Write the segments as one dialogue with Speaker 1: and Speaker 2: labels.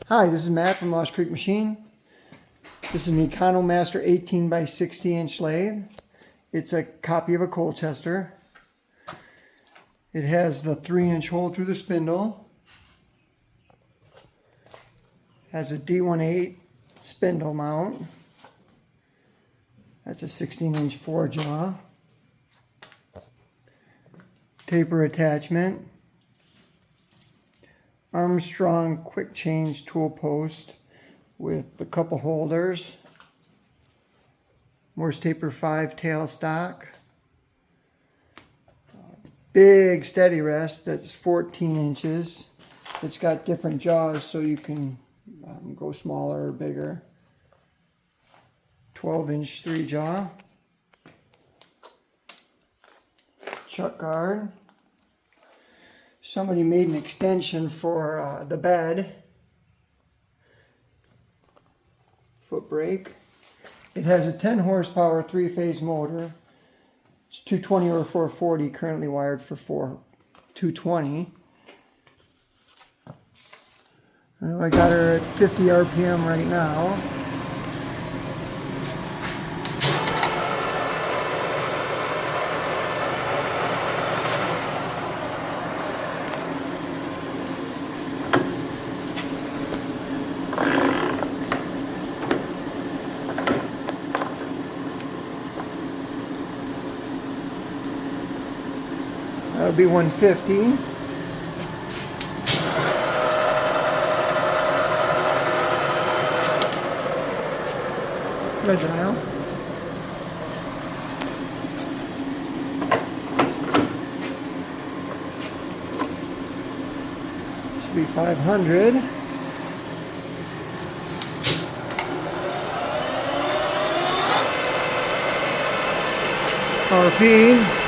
Speaker 1: Hi, this is Matt from Lost Creek Machine. This is an Economaster 18 by 60 inch lathe. It's a copy of a Colchester. It has the 3-inch hole through the spindle. Has a D18 spindle mount. That's a 16-inch 4-jaw. Taper attachment. Armstrong quick change tool post with a couple holders. Morse taper 5 tail stock. Big steady rest that's 14 inches. It's got different jaws so you can go smaller or bigger. 12-inch 3-jaw. Chuck guard. Somebody made an extension for the bed. Foot brake. It has a 10 horsepower 3-phase motor. It's 220 or 440, currently wired for 220. I got her at 50 RPM right now. That'll be 150. Fragile. Should be 500. Power feed.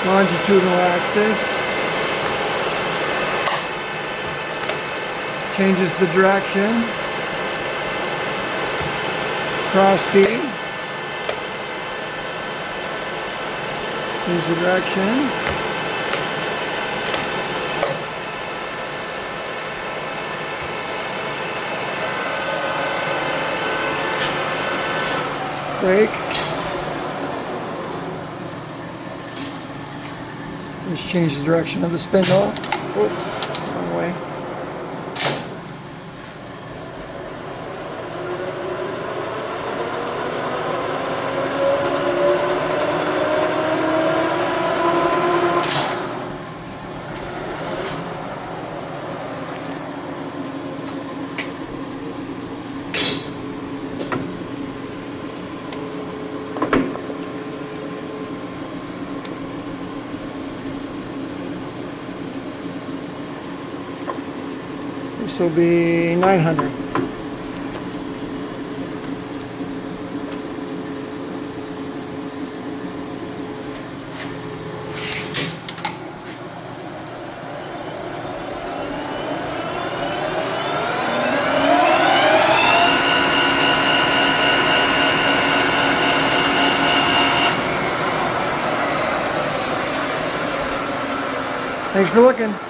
Speaker 1: Longitudinal axis. Changes the direction. Cross feed. Change the direction. Brake. Just change the direction of the spindle. Oh, wrong way. This will be 900. Thanks for looking.